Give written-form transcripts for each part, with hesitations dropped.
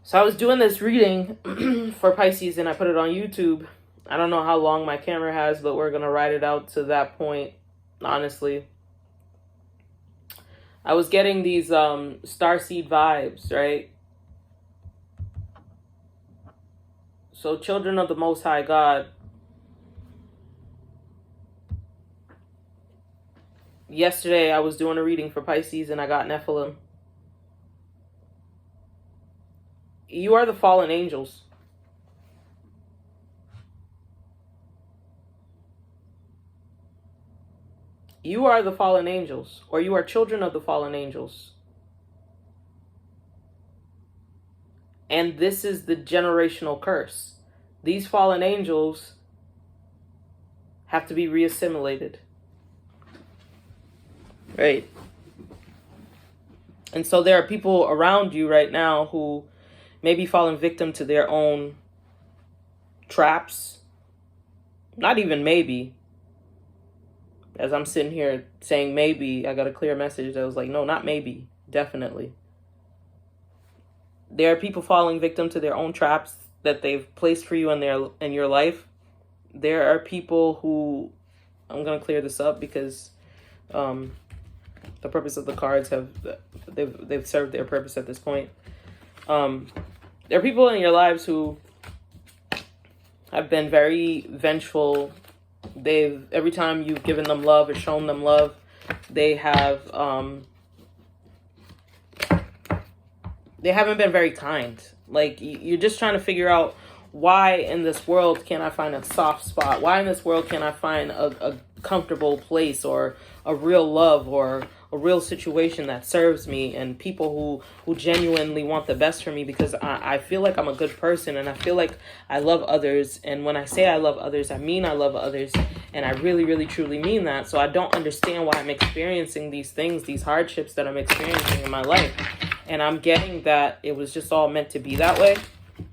So I was doing this reading for Pisces and I put it on YouTube. I don't know how long my camera has, but we're going to ride it out to that point, honestly. I was getting these starseed vibes, right? So children of the Most High God. Yesterday I was doing a reading for Pisces and I got Nephilim. You are the fallen angels. You are the fallen angels, or you are children of the fallen angels. And this is the generational curse. These fallen angels have to be reassimilated. Right? And so there are people around you right now who may be falling victim to their own traps. Not even maybe. As I'm sitting here saying maybe, I got a clear message that was like, no, not maybe. Definitely. There are people falling victim to their own traps that they've placed for you in your life. There are people who, I'm going to clear this up because the purpose of the cards they've served their purpose at this point. There are people in your lives who have been very vengeful. Every time you've given them love or shown them love, they haven't been very kind. Like, you're just trying to figure out, why in this world can't I find a soft spot? Why in this world can't I find a comfortable place or a real love or a real situation that serves me, and people who genuinely want the best for me, because I feel like I'm a good person and I feel like I love others. And when I say I love others, I mean I love others. And I really, really, truly mean that. So I don't understand why I'm experiencing these things, these hardships that I'm experiencing in my life. And I'm getting that it was just all meant to be that way,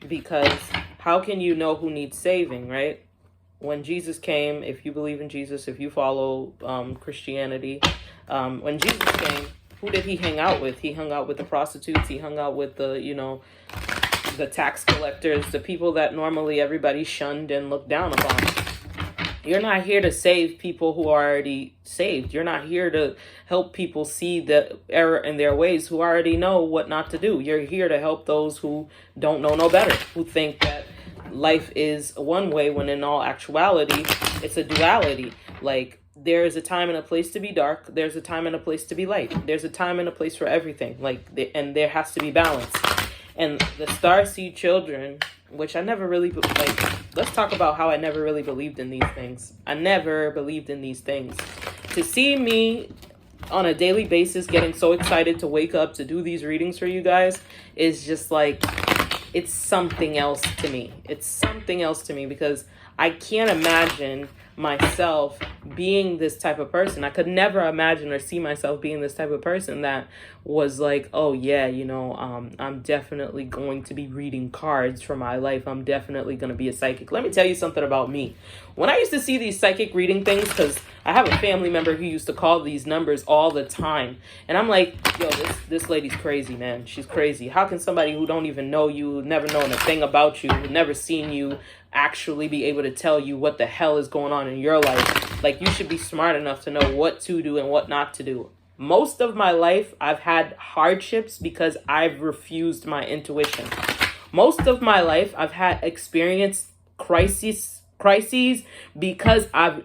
because how can you know who needs saving, right? When Jesus came, if you believe in Jesus, if you follow Christianity, when Jesus came, who did he hang out with? He hung out with the prostitutes. He hung out with the tax collectors, the people that normally everybody shunned and looked down upon. You're not here to save people who are already saved. You're not here to help people see the error in their ways, who already know what not to do. You're here to help those who don't know no better, who think that life is one way when in all actuality, it's a duality. Like, there is a time and a place to be dark. There's a time and a place to be light. There's a time and a place for everything. And there has to be balance. And the starseed children, which I never really, let's talk about how I never really believed in these things. I never believed in these things. To see me on a daily basis getting so excited to wake up to do these readings for you guys is just like, it's something else to me. It's something else to me, because I can't imagine myself being this type of person. I could never imagine or see myself being this type of person that was like, oh yeah, I'm definitely going to be reading cards for my life. I'm definitely going to be a psychic. Let me tell you something about me. When I used to see these psychic reading things, because I have a family member who used to call these numbers all the time. And I'm like, yo, this lady's crazy, man. She's crazy. How can somebody who don't even know you, never known a thing about you, never seen you, actually be able to tell you what the hell is going on in your life? Like, you should be smart enough to know what to do and what not to do. Most of my life, I've had hardships because I've refused my intuition. Most of my life, I've had experienced crises because I've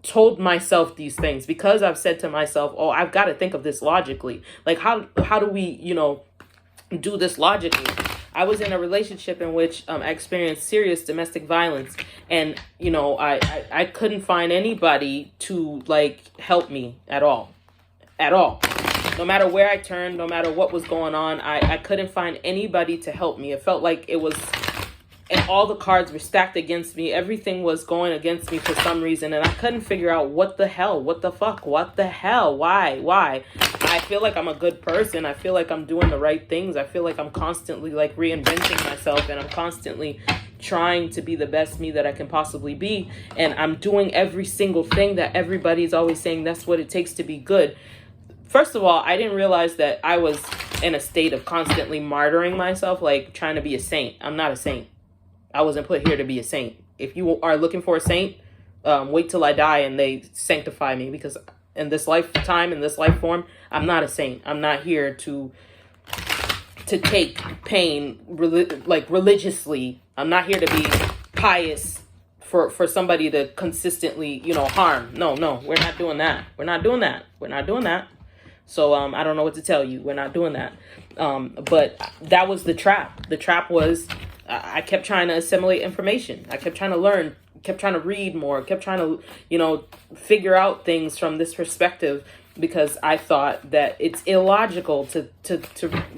told myself these things, because I've said to myself, oh, I've got to think of this logically. Like, how do we, do this logically? I was in a relationship in which I experienced serious domestic violence, and I couldn't find anybody to help me at all. No matter where I turned, no matter what was going on, I couldn't find anybody to help me. It felt like it was, and all the cards were stacked against me. Everything was going against me for some reason, and I couldn't figure out what the hell, what the fuck, what the hell, why. I feel like I'm a good person. I feel like I'm doing the right things. I feel like I'm constantly reinventing myself, and I'm constantly trying to be the best me that I can possibly be. And I'm doing every single thing that everybody's always saying that's what it takes to be good. first of all, I didn't realize that I was in a state of constantly martyring myself, like trying to be a saint. I'm not a saint. I wasn't put here to be a saint. If you are looking for a saint, wait till I die and they sanctify me, because in this lifetime, in this life form, I'm not a saint. I'm not here to take pain religiously. I'm not here to be pious for somebody to consistently, harm. No, we're not doing that. We're not doing that. So I don't know what to tell you. We're not doing that. But that was the trap. The trap was I kept trying to assimilate information. I kept trying to learn, kept trying to read more, kept trying to, figure out things from this perspective, because I thought that it's illogical to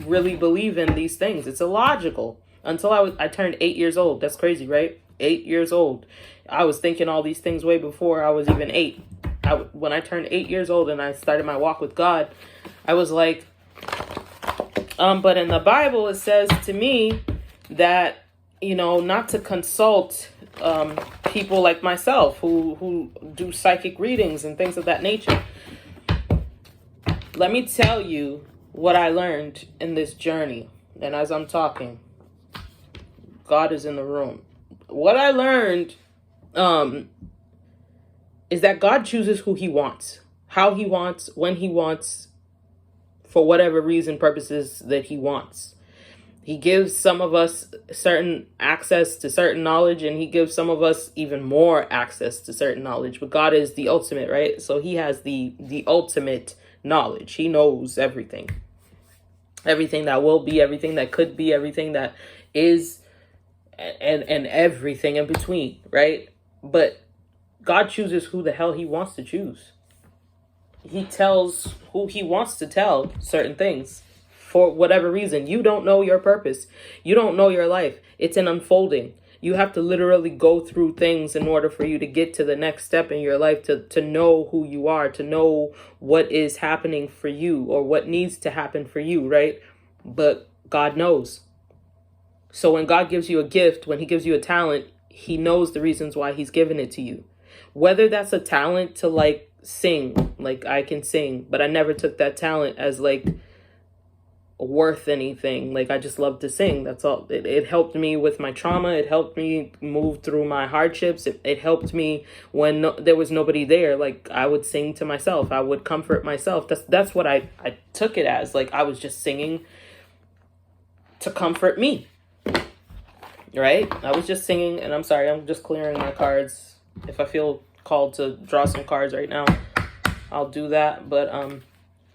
really believe in these things. It's illogical. Until I turned 8 years old. That's crazy, right? 8 years old. I was thinking all these things way before I was even 8. When I turned 8 years old and I started my walk with God, I was like, but in the Bible, it says to me that, not to consult people like myself who do psychic readings and things of that nature. Let me tell you what I learned in this journey. And as I'm talking, God is in the room. What I learned is that God chooses who he wants, how he wants, when he wants, for whatever reason, purposes that he wants. He gives some of us certain access to certain knowledge, and he gives some of us even more access to certain knowledge. But God is the ultimate, right? So he has the ultimate knowledge. He knows everything. Everything that will be, everything that could be, everything that is, and everything in between, right? But God chooses who the hell he wants to choose. He tells who he wants to tell certain things for whatever reason. You don't know your purpose. You don't know your life. It's an unfolding. You have to literally go through things in order for you to get to the next step in your life, to know who you are, to know what is happening for you or what needs to happen for you, right? But God knows. So when God gives you a gift, when he gives you a talent, he knows the reasons why he's given it to you. Whether that's a talent to sing, I can sing, but I never took that talent as worth anything. I just love to sing. That's all. It helped me with my trauma. It helped me move through my hardships. It helped me when there was nobody there. I would sing to myself. I would comfort myself. That's what I took it as. I was just singing to comfort me. Right? I was just singing, and I'm sorry, I'm just clearing my cards. If I feel called to draw some cards right now, I'll do that. But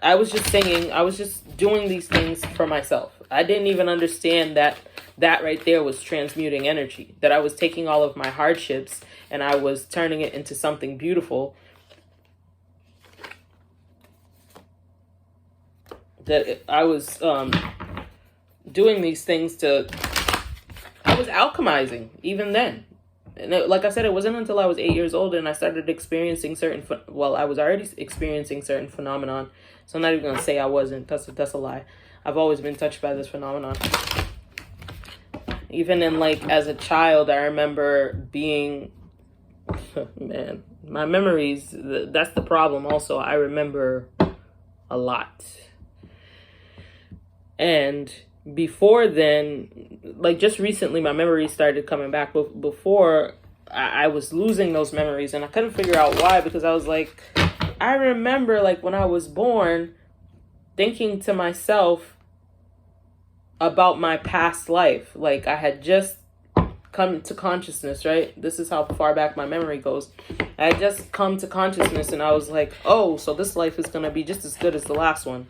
I was just singing. I was just doing these things for myself. I didn't even understand that right there was transmuting energy, that I was taking all of my hardships and I was turning it into something beautiful. That I was doing these things I was alchemizing even then. And like I said, it wasn't until I was 8 years old and I started experiencing I was already experiencing certain phenomenon. So I'm not even going to say I wasn't. That's a lie. I've always been touched by this phenomenon. Even in as a child, I remember being, man, my memories, that's the problem also. I remember a lot. And before then, just recently, my memories started coming back. But before, I was losing those memories, and I couldn't figure out why, because I was I remember when I was born, thinking to myself about my past life. I had just come to consciousness, right? This is how far back my memory goes. I had just come to consciousness, and I was oh, so this life is going to be just as good as the last one.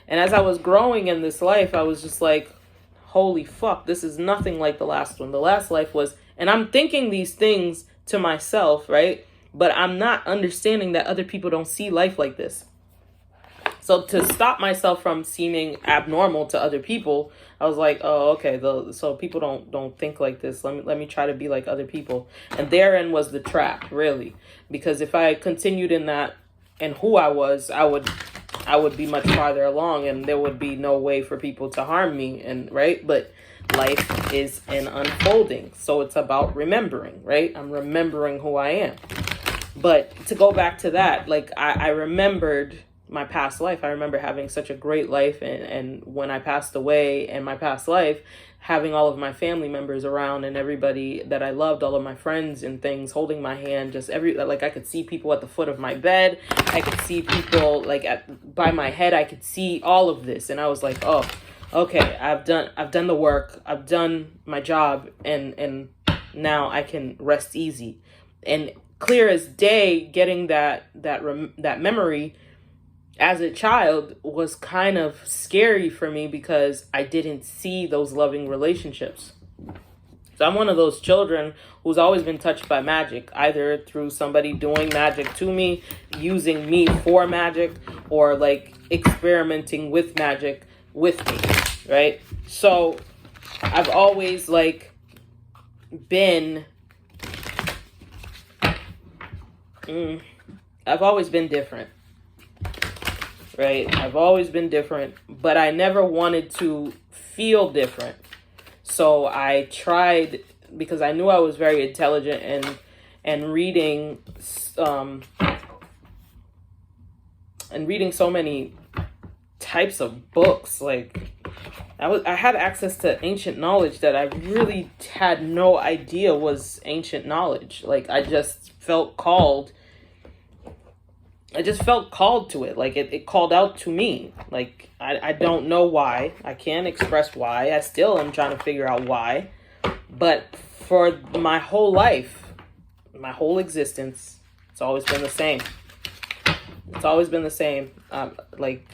And as I was growing in this life, I was just holy fuck, this is nothing like the last one. The last life was, and I'm thinking these things to myself, right? But I'm not understanding that other people don't see life like this. So to stop myself from seeming abnormal to other people, I was oh, okay, so people don't think like this. Let me try to be like other people. And therein was the trap, really. Because if I continued in that and who I was, I would be much farther along, and there would be no way for people to harm me, and right? But life is an unfolding, so it's about remembering, right? I'm remembering who I am. But to go back to that, I remembered my past life. I remember having such a great life, and when I passed away in my past life, having all of my family members around and everybody that I loved, all of my friends and things holding my hand, just like I could see people at the foot of my bed. I could see people like by my head. I could see all of this, and I was like, oh, okay, I've done the work. I've done my job, and now I can rest easy. And clear as day, getting that memory as a child was kind of scary for me because I didn't see those loving relationships. So I'm one of those children who's always been touched by magic, either through somebody doing magic to me, using me for magic, or like experimenting with magic with me, right? So I've always like been different. Right? I've always been different, but I never wanted to feel different. So I tried, because I knew I was very intelligent, and reading so many types of books. Like I had access to ancient knowledge that I really had no idea was ancient knowledge. Like I just felt called to it. Like it called out to me. Like I don't know why. I can't express why. I still am trying to figure out why. But for my whole life, my whole existence, it's always been the same. It's always been the same. Like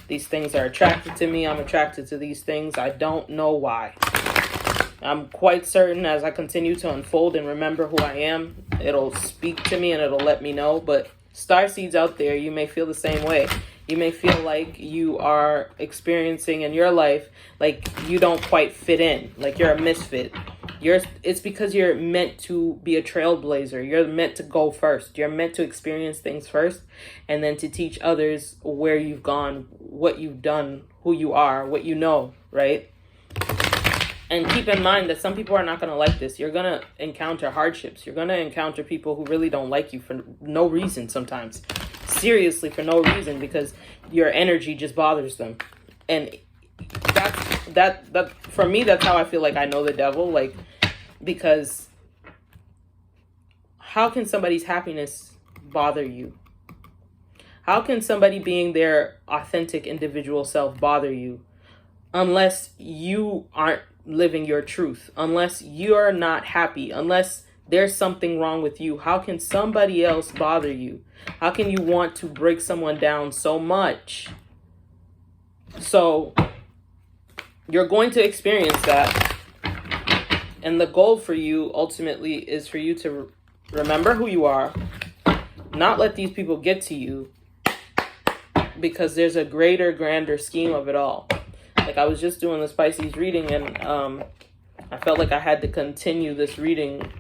these things are attracted to me. I'm attracted to these things. I don't know why. I'm quite certain as I continue to unfold and remember who I am, it'll speak to me and it'll let me know. But starseeds out there, you may feel the same way. You may feel like you are experiencing in your life like you don't quite fit in, like you're a misfit. It's because you're meant to be a trailblazer. You're meant to go first. You're meant to experience things first, and then to teach others where you've gone, what you've done, who you are, what you know, right? And keep in mind that some people are not going to like this. You're going to encounter hardships. You're going to encounter people who really don't like you for no reason sometimes. Seriously, for no reason, because your energy just bothers them. And that for me, that's how I feel like I know the devil. Like, because how can somebody's happiness bother you? How can somebody being their authentic individual self bother you? Unless you aren't living your truth, unless you're not happy, unless there's something wrong with you, how can somebody else bother you? How can you want to break someone down so much? So you're going to experience that. And the goal for you ultimately is for you to remember who you are, not let these people get to you, because there's a greater, grander scheme of it all. Like I was just doing this Pisces reading, and I felt like I had to continue this reading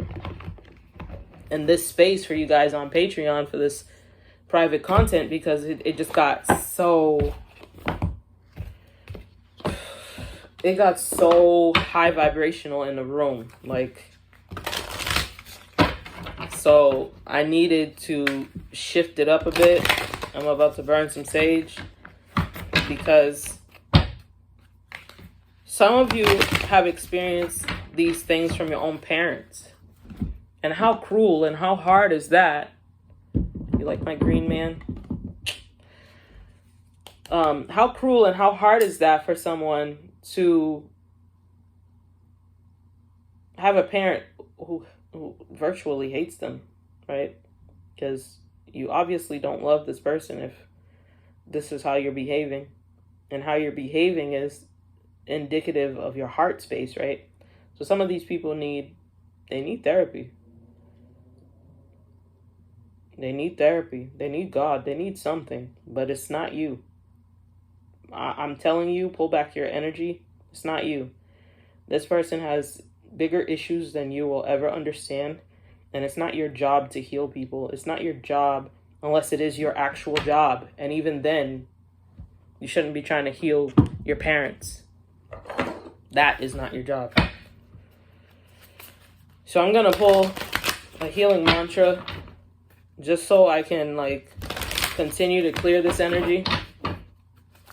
in this space for you guys on Patreon for this private content, because it just got so... It got so high vibrational in the room. Like, so I needed to shift it up a bit. I'm about to burn some sage, because some of you have experienced these things from your own parents. And how cruel and how hard is that? You like my green man? How cruel and how hard is that for someone to have a parent who virtually hates them, right? Because you obviously don't love this person if this is how you're behaving. And how you're behaving is indicative of your heart space, right? So some of these people need therapy. They need therapy. They need God. They need something, but it's not you. I'm telling you, pull back your energy. It's not you. This person has bigger issues than you will ever understand, and it's not your job to heal people. It's not your job unless it is your actual job, and even then, you shouldn't be trying to heal your parents. That is not your job. So I'm going to pull a healing mantra just so I can, like, continue to clear this energy.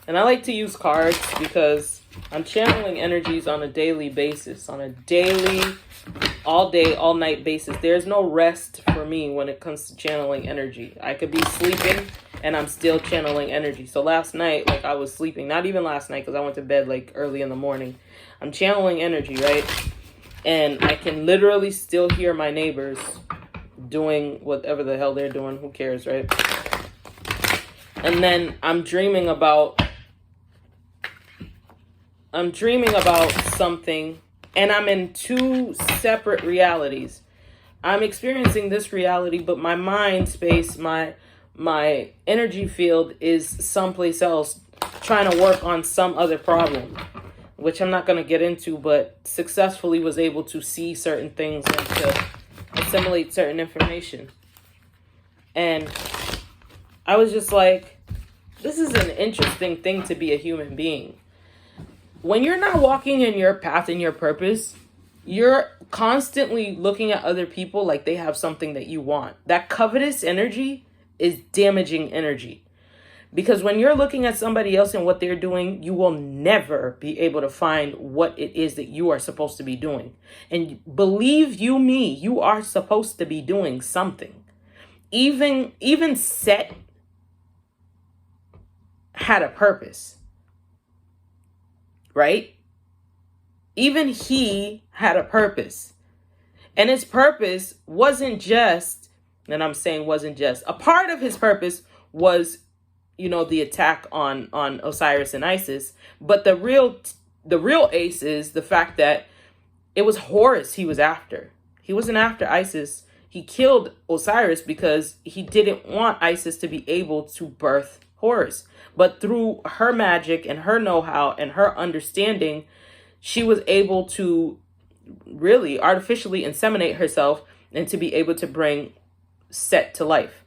And I like to use cards because I'm channeling energies on a daily basis, on a daily, all day, all night basis. There's no rest for me when it comes to channeling energy. I could be sleeping and I'm still channeling energy. So last night, like I was sleeping, not even last night because I went to bed like early in the morning. I'm channeling energy, right? And I can literally still hear my neighbors doing whatever the hell they're doing. Who cares, right? And then I'm dreaming about something, and I'm in two separate realities. I'm experiencing this reality, but my mind space, my energy field is someplace else, trying to work on some other problem, which I'm not going to get into, but successfully was able to see certain things and to assimilate certain information. And I was just like, this is an interesting thing to be a human being. When you're not walking in your path and your purpose, you're constantly looking at other people like they have something that you want. That covetous energy is damaging energy. Because when you're looking at somebody else and what they're doing, you will never be able to find what it is that you are supposed to be doing. And believe you me, you are supposed to be doing something. Even Set had a purpose. Right? Even he had a purpose. And his purpose wasn't just, and I'm saying wasn't just, a part of his purpose was, the attack on Osiris and Isis. But the real ace is the fact that it was Horus he was after. He wasn't after Isis. He killed Osiris because he didn't want Isis to be able to birth Horus. But through her magic and her know-how and her understanding, she was able to really artificially inseminate herself and to be able to bring Set to life.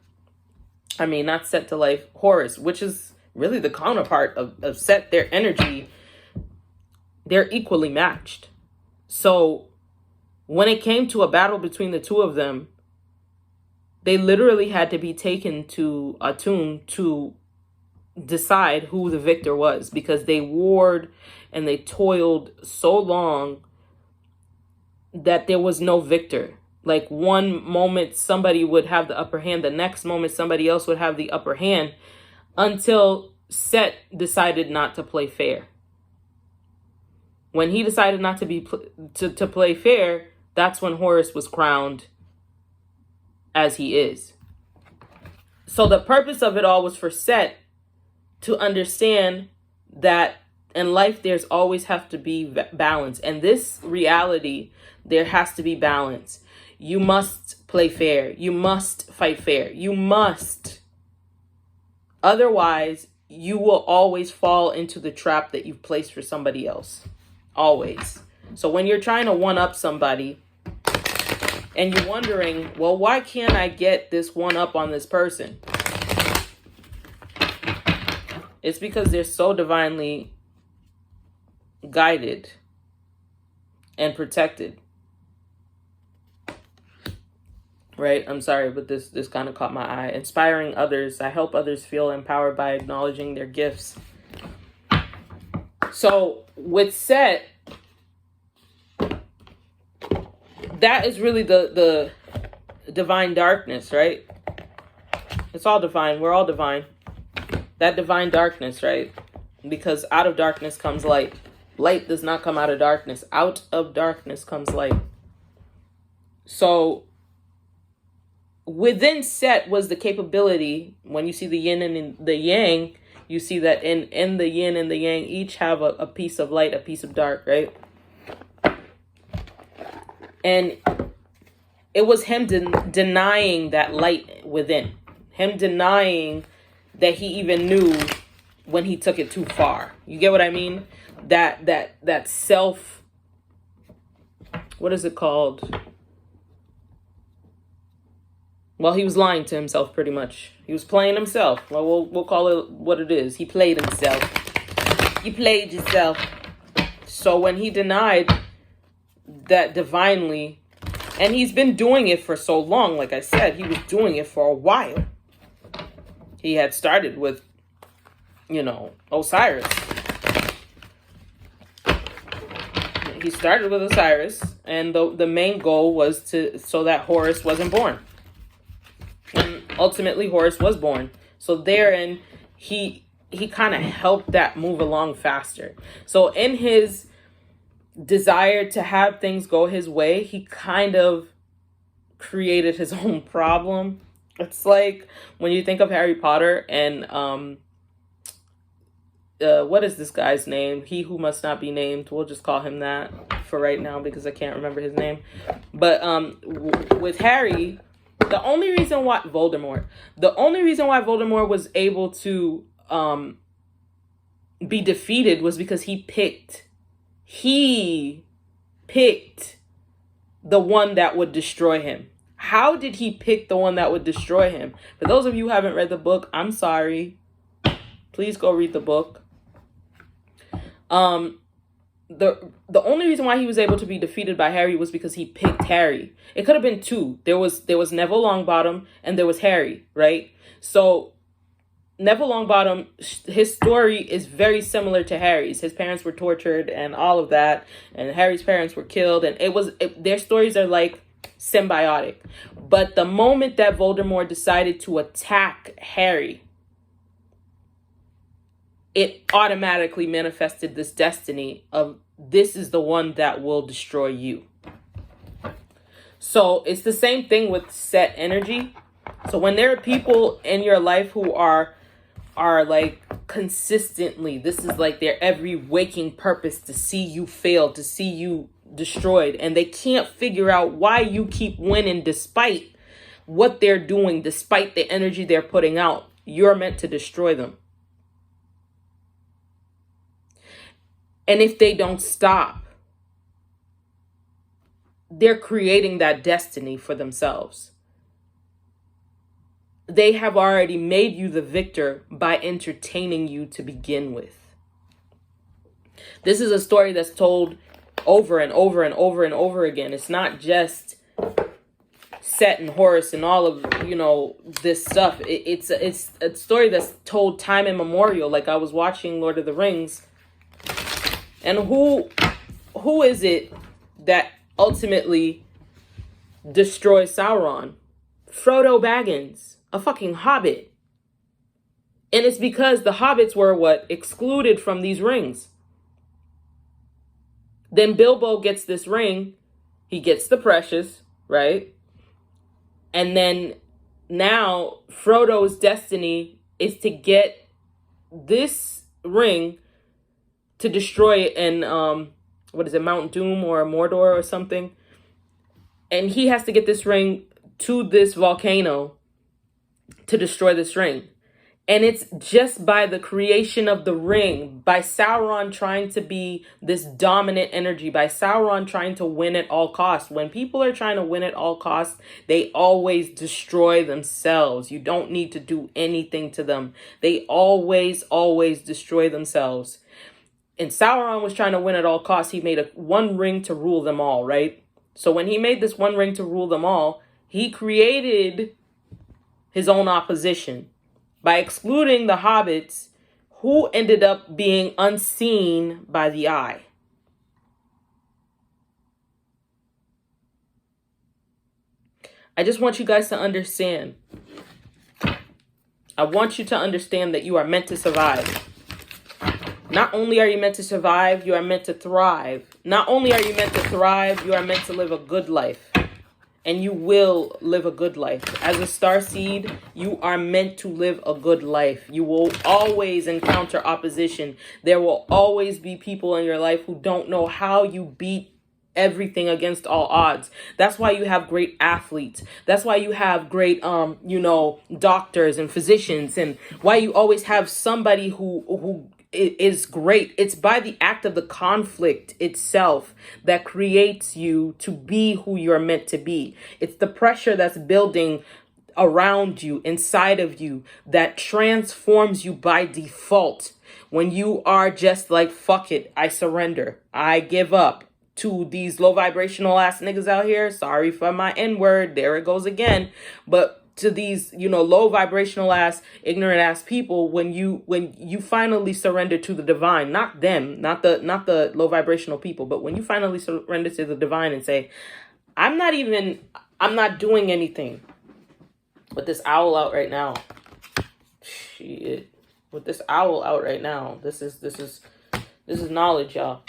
I mean, not Set to life, Horus, which is really the counterpart of Set. Their energy, they're equally matched. So when it came to a battle between the two of them, they literally had to be taken to Atum to decide who the victor was, because they warred and they toiled so long that there was no victor. Like one moment somebody would have the upper hand, the next moment somebody else would have the upper hand, until Set decided not to play fair. When he decided not to play fair, that's when Horus was crowned as he is. So the purpose of it all was for Set to understand that in life there's always have to be balance. And this reality, there has to be balance. You must play fair. You must fight fair. You must. Otherwise, you will always fall into the trap that you've placed for somebody else. Always. So when you're trying to one-up somebody and you're wondering, well, why can't I get this one-up on this person? It's because they're so divinely guided and protected. Right? I'm sorry, but this kind of caught my eye. Inspiring others. I help others feel empowered by acknowledging their gifts. So with Set, that is really the divine darkness, right? It's all divine. We're all divine. That divine darkness, right? Because out of darkness comes light. Light does not come out of darkness. Out of darkness comes light. So within Set was the capability, when you see the yin and the yang, you see that in the yin and the yang each have a piece of light, a piece of dark, right? And it was him denying that light within. Him denying that he even knew when he took it too far. You get what I mean? That self, what is it called? Well, he was lying to himself pretty much. He was playing himself. Well, we'll call it what it is. He played himself. You played yourself. So when he denied that divinely, and he's been doing it for so long, like I said, he was doing it for a while. He had started with, Osiris. He started with Osiris, and the main goal was so that Horus wasn't born. And ultimately Horus was born. So therein, he kind of helped that move along faster. So in his desire to have things go his way, he kind of created his own problem. It's like when you think of Harry Potter and what is this guy's name? He who must not be named. We'll just call him that for right now because I can't remember his name. But with Harry, the only reason why Voldemort was able to be defeated was because he picked the one that would destroy him. How did he pick the one that would destroy him? For those of you who haven't read the book, I'm sorry. Please go read the book. The only reason why he was able to be defeated by Harry was because he picked Harry. It could have been two. There was Neville Longbottom and there was Harry, right? So Neville Longbottom, his story is very similar to Harry's. His parents were tortured and all of that, and Harry's parents were killed, and their stories are like symbiotic. But the moment that Voldemort decided to attack Harry, it automatically manifested this destiny of this is the one that will destroy you. So it's the same thing with set energy. So when there are people in your life who are like consistently, this is like their every waking purpose to see you fail, to see you destroyed, and they can't figure out why you keep winning despite what they're doing, despite the energy they're putting out, you're meant to destroy them. And if they don't stop, they're creating that destiny for themselves. They have already made you the victor by entertaining you to begin with. This is a story that's told over and over and over and over again. It's not just Set and Horus and all of, this stuff. It's a story that's told time immemorial. Like I was watching Lord of the Rings. And who is it that ultimately destroys Sauron? Frodo Baggins, a fucking hobbit. And it's because the hobbits were excluded from these rings. Then Bilbo gets this ring. He gets the precious, right? And then now Frodo's destiny is to get this ring to destroy it in, Mount Doom or Mordor or something. And he has to get this ring to this volcano to destroy this ring. And it's just by the creation of the ring, by Sauron trying to be this dominant energy, by Sauron trying to win at all costs. When people are trying to win at all costs, they always destroy themselves. You don't need to do anything to them. They always destroy themselves. And Sauron was trying to win at all costs. He made one ring to rule them all, right? So when he made this one ring to rule them all, he created his own opposition by excluding the hobbits who ended up being unseen by the eye. I just want you guys to understand. I want you to understand that you are meant to survive. Not only are you meant to survive, you are meant to thrive. Not only are you meant to thrive, you are meant to live a good life. And you will live a good life. As a starseed, you are meant to live a good life. You will always encounter opposition. There will always be people in your life who don't know how you beat everything against all odds. That's why you have great athletes. That's why you have great, doctors and physicians, and why you always have somebody who is great. It's by the act of the conflict itself that creates you to be who you're meant to be. It's the pressure that's building around you, inside of you, that transforms you by default. When you are just like, fuck it, I surrender, I give up to these low vibrational ass niggas out here. Sorry for my N-word, there it goes again. But to these, low vibrational ass, ignorant ass people when you finally surrender to the divine, not them, not the low vibrational people, but when you finally surrender to the divine and say, I'm not doing anything. With this owl out right now. Shit. With this owl out right now. This is knowledge, y'all.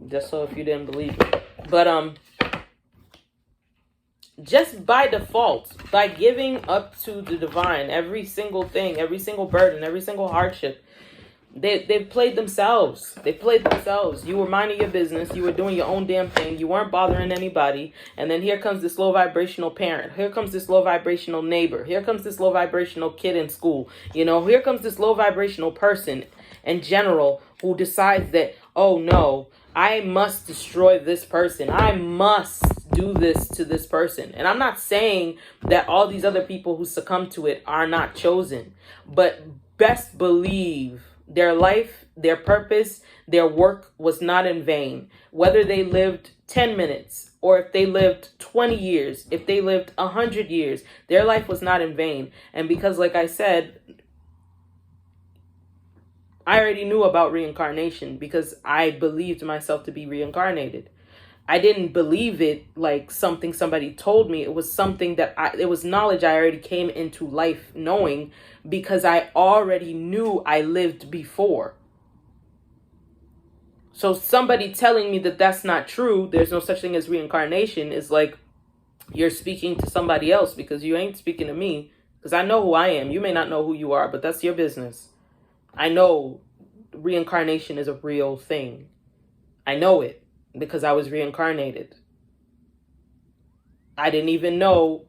Just so if you didn't believe me. But just by default, by giving up to the divine, every single thing, every single burden, every single hardship, they've played themselves. They played themselves. You were minding your business. You were doing your own damn thing. You weren't bothering anybody. And then here comes this low vibrational parent. Here comes this low vibrational neighbor. Here comes this low vibrational kid in school. Here comes this low vibrational person in general who decides that, oh no, I must destroy this person. I must do this to this person. And I'm not saying that all these other people who succumb to it are not chosen, but best believe their life, their purpose, their work was not in vain. Whether they lived 10 minutes or if they lived 20 years, if they lived 100 years, their life was not in vain. And because, like I said, I already knew about reincarnation because I believed myself to be reincarnated. I didn't believe it like something somebody told me. It was something it was knowledge I already came into life knowing, because I already knew I lived before. So somebody telling me that that's not true, there's no such thing as reincarnation, is like you're speaking to somebody else, because you ain't speaking to me, because I know who I am. You may not know who you are, but that's your business. I know reincarnation is a real thing. I know it because I was reincarnated. I didn't even know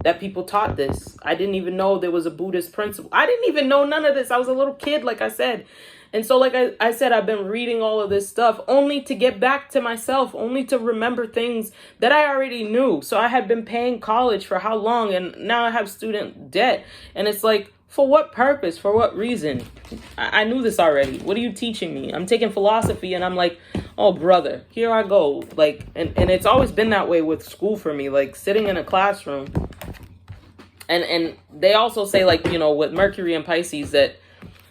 that people taught this. I didn't even know there was a Buddhist principle. I didn't even know none of this. I was a little kid, like I said. And so, like I said, I've been reading all of this stuff only to get back to myself, only to remember things that I already knew. So I had been paying college for how long? And now I have student debt. And it's like, for what purpose? For what reason? I knew this already. What are you teaching me? I'm taking philosophy and I'm like, oh, brother, here I go. Like, and it's always been that way with school for me, like sitting in a classroom. And they also say, like, with Mercury and Pisces that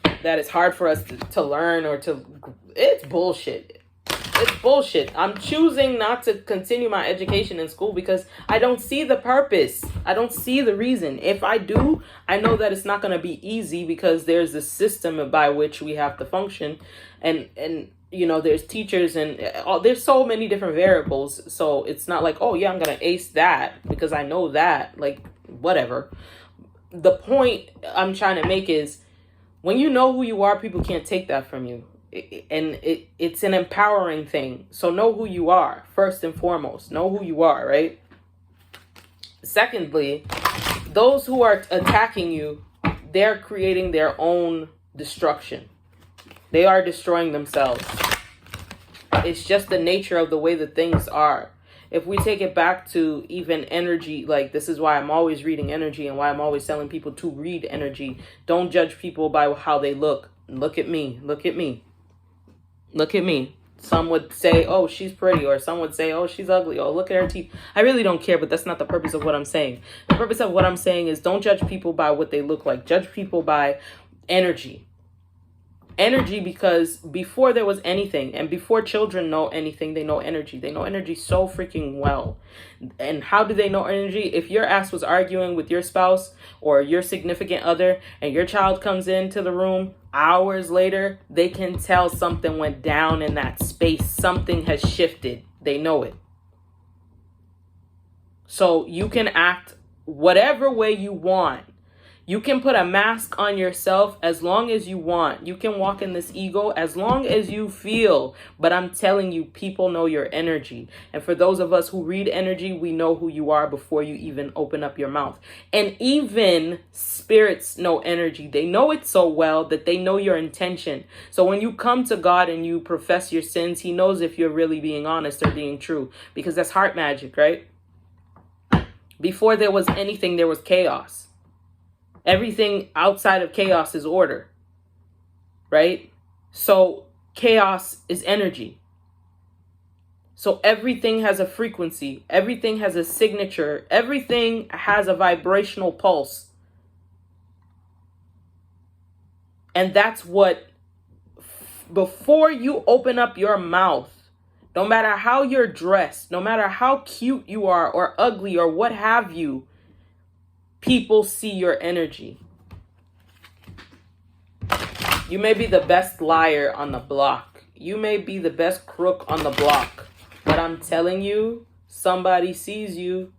it's hard for us to learn or to, it's bullshit. It's bullshit. I'm choosing not to continue my education in school because I don't see the purpose. I don't see the reason. If I do, I know that it's not going to be easy because there's a system by which we have to function. And there's teachers and there's so many different variables. So it's not like, oh yeah, I'm going to ace that because I know that, like, whatever. The point I'm trying to make is when you know who you are, people can't take that from you. It's an empowering thing. So know who you are, first and foremost. Know who you are, right? Secondly, those who are attacking you, they're creating their own destruction. They are destroying themselves. It's just the nature of the way that things are. If we take it back to even energy, like this is why I'm always reading energy and why I'm always telling people to read energy. Don't judge people by how they look. Look at me. Look at me. Look at me. Some would say, oh, she's pretty. Or some would say, oh, she's ugly. Oh, look at her teeth. I really don't care, but that's not the purpose of what I'm saying. The purpose of what I'm saying is don't judge people by what they look like. Judge people by energy. Energy, because before there was anything and before children know anything, they know energy. They know energy so freaking well. And how do they know energy? If your ass was arguing with your spouse or your significant other and your child comes into the room hours later, they can tell something went down in that space. Something has shifted. They know it. So you can act whatever way you want. You can put a mask on yourself as long as you want. You can walk in this ego as long as you feel. But I'm telling you, people know your energy. And for those of us who read energy, we know who you are before you even open up your mouth. And even spirits know energy. They know it so well that they know your intention. So when you come to God and you profess your sins, he knows if you're really being honest or being true. Because that's heart magic, right? Before there was anything, there was chaos. Everything outside of chaos is order, right? So chaos is energy. So everything has a frequency. Everything has a signature. Everything has a vibrational pulse. And that's what, before you open up your mouth, no matter how you're dressed, no matter how cute you are or ugly or what have you, people see your energy. You may be the best liar on the block. You may be the best crook on the block. But I'm telling you, somebody sees you.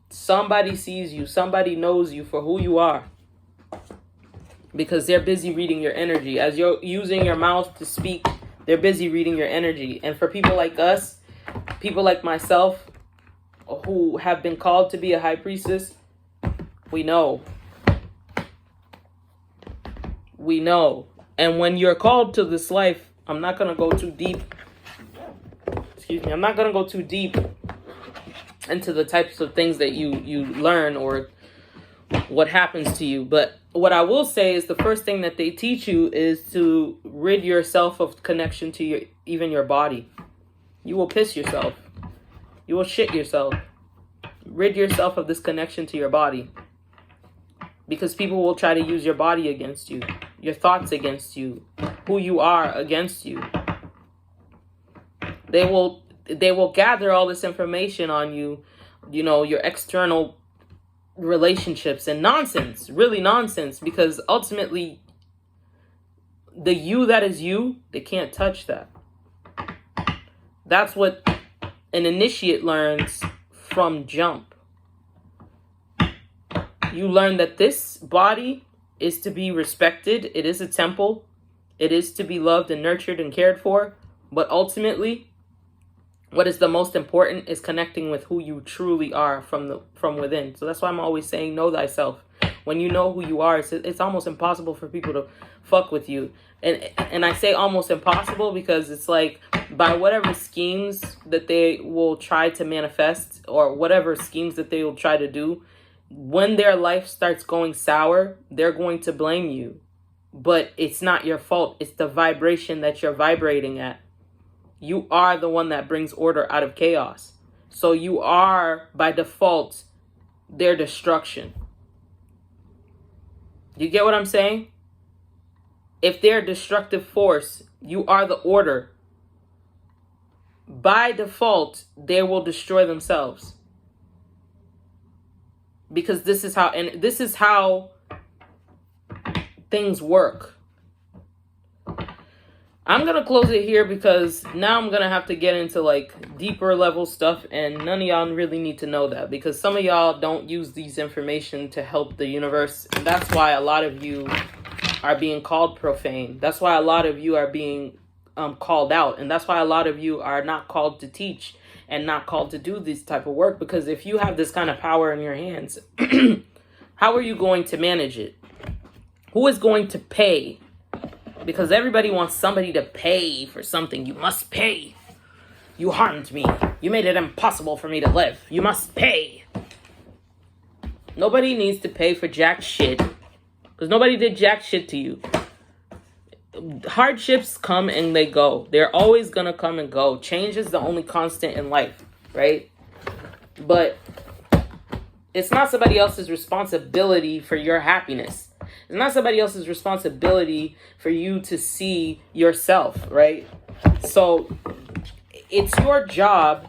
Somebody sees you. Somebody knows you for who you are. Because they're busy reading your energy. As you're using your mouth to speak, they're busy reading your energy. And for people like us, people like myself, who have been called to be a high priestess, we know. We know. And when you're called to this life, I'm not going to go too deep. I'm not going to go too deep into the types of things that you learn or what happens to you. But what I will say is the first thing that they teach you is to rid yourself of connection to even your body. You will piss yourself. You will shit yourself. Rid yourself of this connection to your body. Because people will try to use your body against you, your thoughts against you, who you are against you. They will gather all this information on you, you know, your external relationships and nonsense, really nonsense, because ultimately the you that is you, they can't touch that. That's what an initiate learns from jump. You learn that this body is to be respected. It is a temple. It is to be loved and nurtured and cared for. But ultimately, what is the most important is connecting with who you truly are from within. So that's why I'm always saying, know thyself. When you know who you are, it's almost impossible for people to fuck with you. And I say almost impossible because it's like, by whatever schemes that they will try to manifest or whatever schemes that they will try to do, when their life starts going sour, they're going to blame you. But it's not your fault. It's the vibration that you're vibrating at. You are the one that brings order out of chaos. So you are, by default, their destruction. You get what I'm saying? If they're a destructive force, you are the order. By default, they will destroy themselves. Because this is how things work. I'm going to close it here because now I'm going to have to get into like deeper level stuff, and none of y'all really need to know that, because some of y'all don't use these information to help the universe. And that's why a lot of you are being called profane. That's why a lot of you are being called out. And that's why a lot of you are not called to teach and not called to do this type of work. Because if you have this kind of power in your hands, how are you going to manage it? Who is going to pay? Because everybody wants somebody to pay for something. You must pay. You harmed me. You made it impossible for me to live. You must pay. Nobody needs to pay for jack shit. Because nobody did jack shit to you. Hardships come and they go. They're always going to come and go. Change is the only constant in life, right? But it's not somebody else's responsibility for your happiness. It's not somebody else's responsibility for you to see yourself, right? So it's your job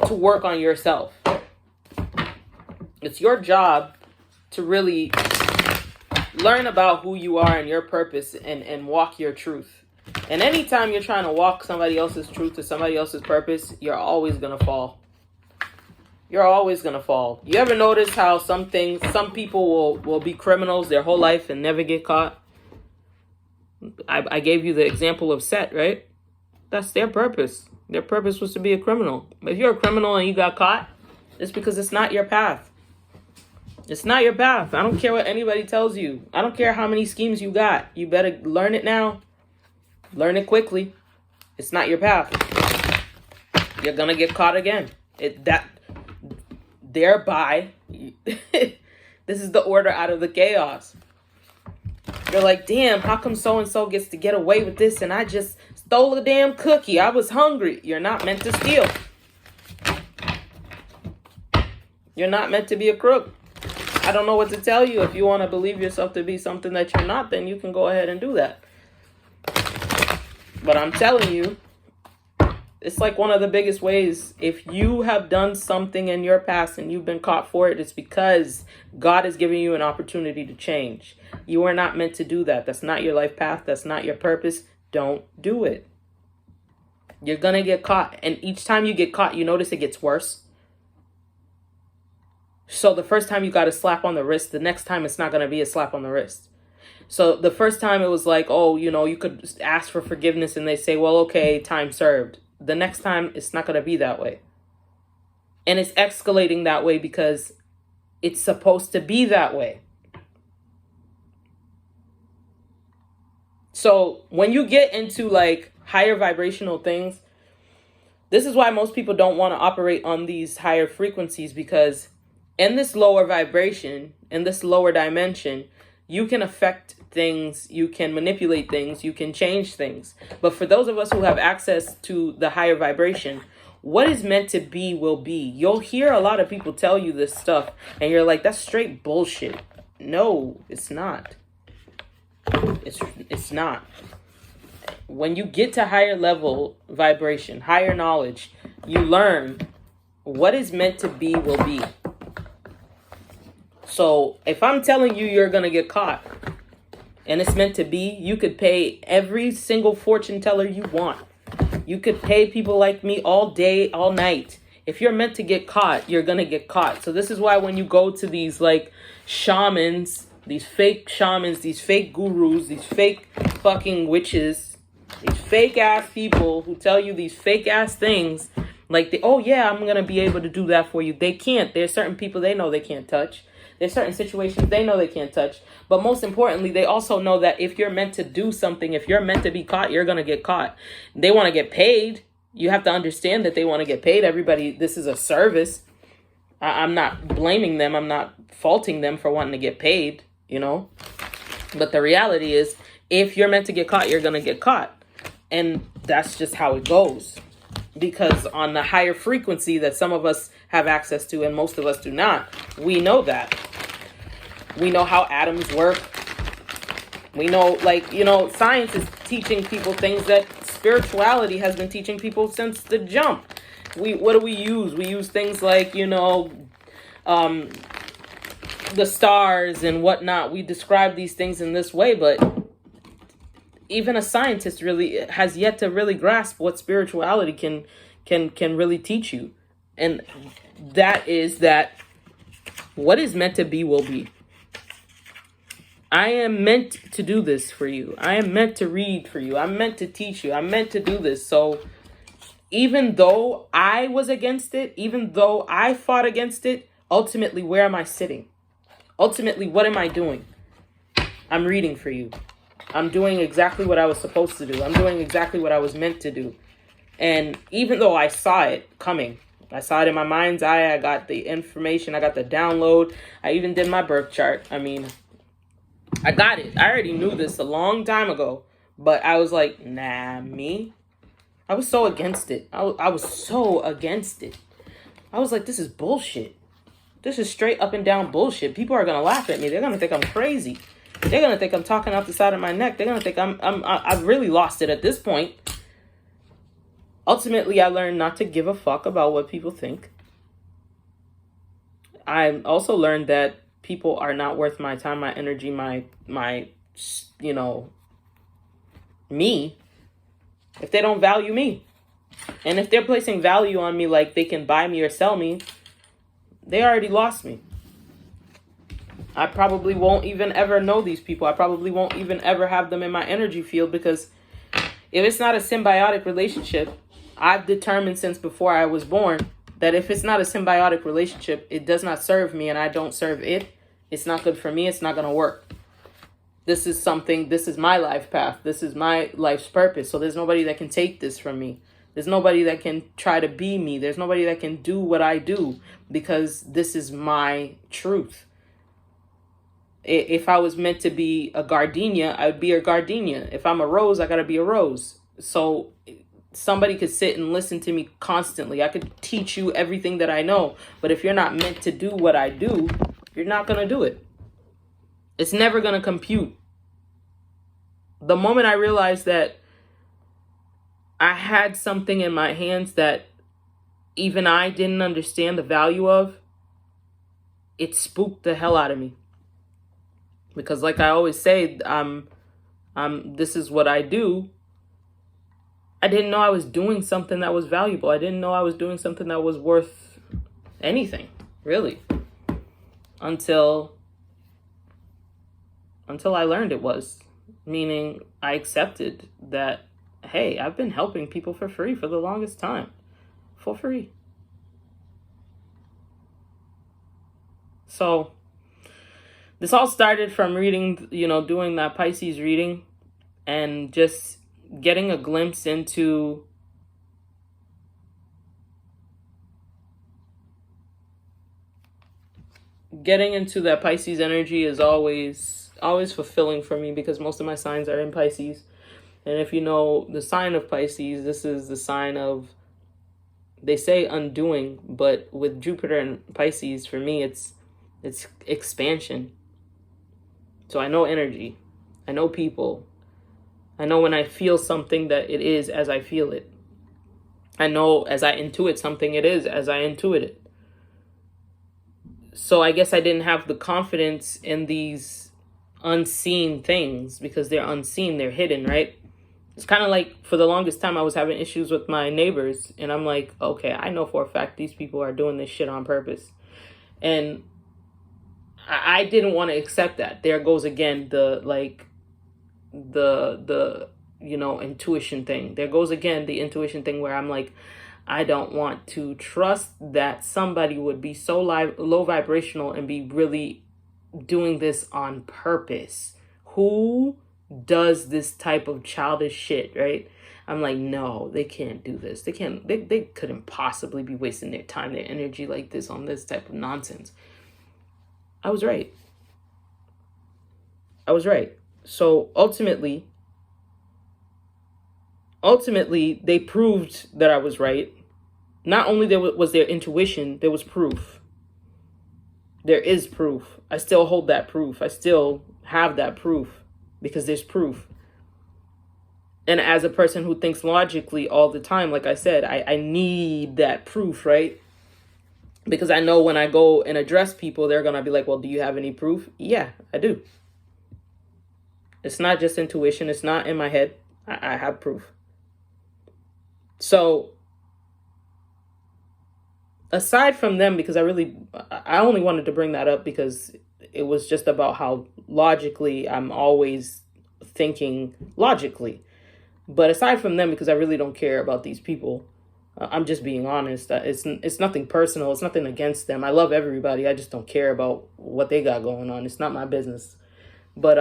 to work on yourself. It's your job to really learn about who you are and your purpose and walk your truth. And anytime you're trying to walk somebody else's truth to somebody else's purpose, you're always going to fall. You're always going to fall. You ever notice how some people will be criminals their whole life and never get caught? I gave you the example of Set, right? That's their purpose. Their purpose was to be a criminal. If you're a criminal and you got caught, it's because it's not your path. It's not your path. I don't care what anybody tells you. I don't care how many schemes you got. You better learn it now. Learn it quickly. It's not your path. You're going to get caught again. Thereby, this is the order out of the chaos. You're like, damn, how come so-and-so gets to get away with this and I just stole a damn cookie. I was hungry. You're not meant to steal. You're not meant to be a crook. I don't know what to tell you. If you want to believe yourself to be something that you're not, then you can go ahead and do that. But I'm telling you, it's like one of the biggest ways. If you have done something in your past and you've been caught for it, it's because God is giving you an opportunity to change. You are not meant to do that. That's not your life path. That's not your purpose. Don't do it. You're going to get caught. And each time you get caught, you notice it gets worse. So the first time you got a slap on the wrist, the next time it's not going to be a slap on the wrist. So the first time it was like, oh, you could ask for forgiveness and they say, well, okay, time served. The next time it's not going to be that way. And it's escalating that way because it's supposed to be that way. So when you get into like higher vibrational things, this is why most people don't want to operate on these higher frequencies, because in this lower vibration, in this lower dimension, you can affect things, you can manipulate things, you can change things. But for those of us who have access to the higher vibration, what is meant to be will be. You'll hear a lot of people tell you this stuff and you're like, that's straight bullshit. No, it's not. It's not. When you get to higher level vibration, higher knowledge, you learn what is meant to be will be. So if I'm telling you you're going to get caught and it's meant to be, you could pay every single fortune teller you want. You could pay people like me all day, all night. If you're meant to get caught, you're going to get caught. So this is why when you go to these like shamans, these fake shamans, these fake gurus, these fake fucking witches, these fake ass people who tell you these fake ass things, like, oh yeah, I'm going to be able to do that for you. They can't. There's certain people they know they can't touch. There's certain situations they know they can't touch. But most importantly, they also know that if you're meant to do something, if you're meant to be caught, you're going to get caught. They want to get paid. You have to understand that they want to get paid. Everybody, this is a service. I'm not blaming them. I'm not faulting them for wanting to get paid, you know. But the reality is, if you're meant to get caught, you're going to get caught. And that's just how it goes. Because on the higher frequency that some of us have access to and most of us do not, we know that. We know how atoms work. We know, like, science is teaching people things that spirituality has been teaching people since the jump. What do we use? We use things like, the stars and whatnot. We describe these things in this way, but even a scientist really has yet to really grasp what spirituality can really teach you. And that is that what is meant to be will be. I am meant to do this for you. I am meant to read for you. I'm meant to teach you. I'm meant to do this. So even though I was against it, even though I fought against it, ultimately, where am I sitting? Ultimately, what am I doing? I'm reading for you. I'm doing exactly what I was supposed to do. I'm doing exactly what I was meant to do. And even though I saw it coming, I saw it in my mind's eye, I got the information, I got the download, I even did my birth chart. I mean, I got it. I already knew this a long time ago, but I was like, nah, me? I was so against it. I was so against it. I was like, this is bullshit. This is straight up and down bullshit. People are going to laugh at me. They're going to think I'm crazy. They're going to think I'm talking out the side of my neck. They're going to think I've really lost it at this point. Ultimately, I learned not to give a fuck about what people think. I also learned that people are not worth my time, my energy, my me, if they don't value me. And if they're placing value on me like they can buy me or sell me, they already lost me. I probably won't even ever know these people. I probably won't even ever have them in my energy field, because if it's not a symbiotic relationship, I've determined since before I was born that if it's not a symbiotic relationship, it does not serve me and I don't serve it. It's not good for me. It's not going to work. This is my life path. This is my life's purpose. So there's nobody that can take this from me. There's nobody that can try to be me. There's nobody that can do what I do, because this is my truth. If I was meant to be a gardenia, I would be a gardenia. If I'm a rose, I got to be a rose. So somebody could sit and listen to me constantly. I could teach you everything that I know. But if you're not meant to do what I do, you're not going to do it. It's never going to compute. The moment I realized that I had something in my hands that even I didn't understand the value of, it spooked the hell out of me. Because like I always say, this is what I do. I didn't know I was doing something that was valuable. I didn't know I was doing something that was worth anything, really. Until I learned it was. Meaning I accepted that, hey, I've been helping people for free for the longest time. For free. So this all started from reading, doing that Pisces reading and just getting a glimpse into that Pisces energy is always fulfilling for me, because most of my signs are in Pisces. And if you know the sign of Pisces, this is the sign of, they say undoing, but with Jupiter and Pisces, for me, it's expansion. So I know energy. I know people. I know when I feel something that it is as I feel it. I know as I intuit something, it is as I intuit it. So I guess I didn't have the confidence in these unseen things, because they're unseen, they're hidden, right? It's kind of like, for the longest time, I was having issues with my neighbors, and I'm like, okay, I know for a fact these people are doing this shit on purpose. And I didn't want to accept that. There goes again the intuition thing. There goes again the intuition thing, where I'm like, I don't want to trust that somebody would be so low vibrational and be really doing this on purpose. Who does this type of childish shit, right? I'm like, no, they can't do this. They couldn't possibly be wasting their time, their energy like this on this type of nonsense. I was right. So ultimately, they proved that I was right. Not only was there intuition, there was proof. There is proof. I still hold that proof. I still have that proof, because there's proof. And as a person who thinks logically all the time, like I said, I need that proof, right? Because I know when I go and address people, they're going to be like, well, do you have any proof? Yeah, I do. It's not just intuition. It's not in my head. I have proof. So aside from them, because I only wanted to bring that up because it was just about how logically I'm always thinking logically. But aside from them, because I really don't care about these people, I'm just being honest. It's nothing personal. It's nothing against them. I love everybody. I just don't care about what they got going on. It's not my business. But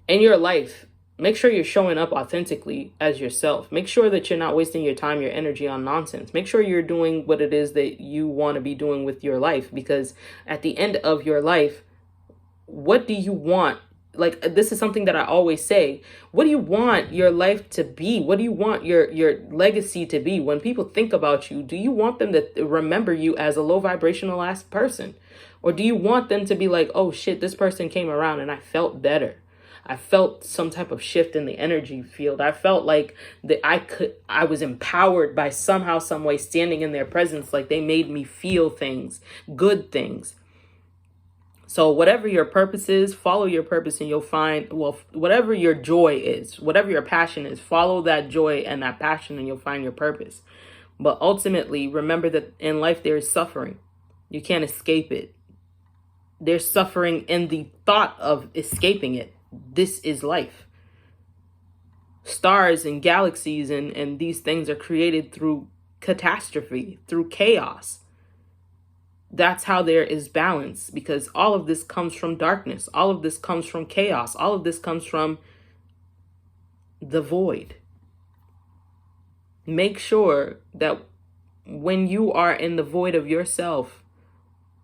in your life, make sure you're showing up authentically as yourself. Make sure that you're not wasting your time, your energy on nonsense. Make sure you're doing what it is that you want to be doing with your life. Because at the end of your life, what do you want? Like, this is something that I always say. What do you want your life to be? What do you want your legacy to be? When people think about you, do you want them to remember you as a low vibrational ass person? Or do you want them to be like, oh shit, this person came around and I felt better. I felt some type of shift in the energy field. I felt like that I was empowered by somehow, some way, standing in their presence. Like they made me feel things, good things. So whatever your purpose is, follow your purpose and you'll find, well, whatever your joy is, whatever your passion is, follow that joy and that passion and you'll find your purpose. But ultimately, remember that in life there is suffering. You can't escape it. There's suffering in the thought of escaping it. This is life. Stars and galaxies and these things are created through catastrophe, through chaos. That's how there is balance, because all of this comes from darkness. All of this comes from chaos. All of this comes from the void. Make sure that when you are in the void of yourself,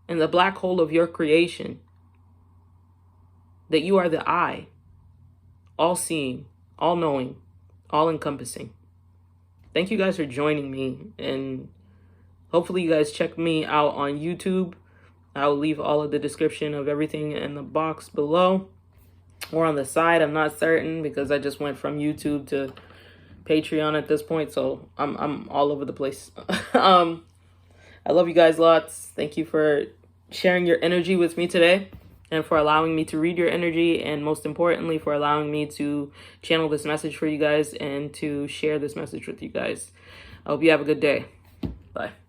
in the black hole of your creation, that you are the I, all seeing, all knowing, all encompassing. Thank you guys for joining me, and hopefully you guys check me out on YouTube. I'll leave all of the description of everything in the box below or on the side. I'm not certain because I just went from YouTube to Patreon at this point, so I'm all over the place. I love you guys lots. Thank you for sharing your energy with me today, and for allowing me to read your energy, and most importantly for allowing me to channel this message for you guys and to share this message with you guys. I hope you have a good day. Bye.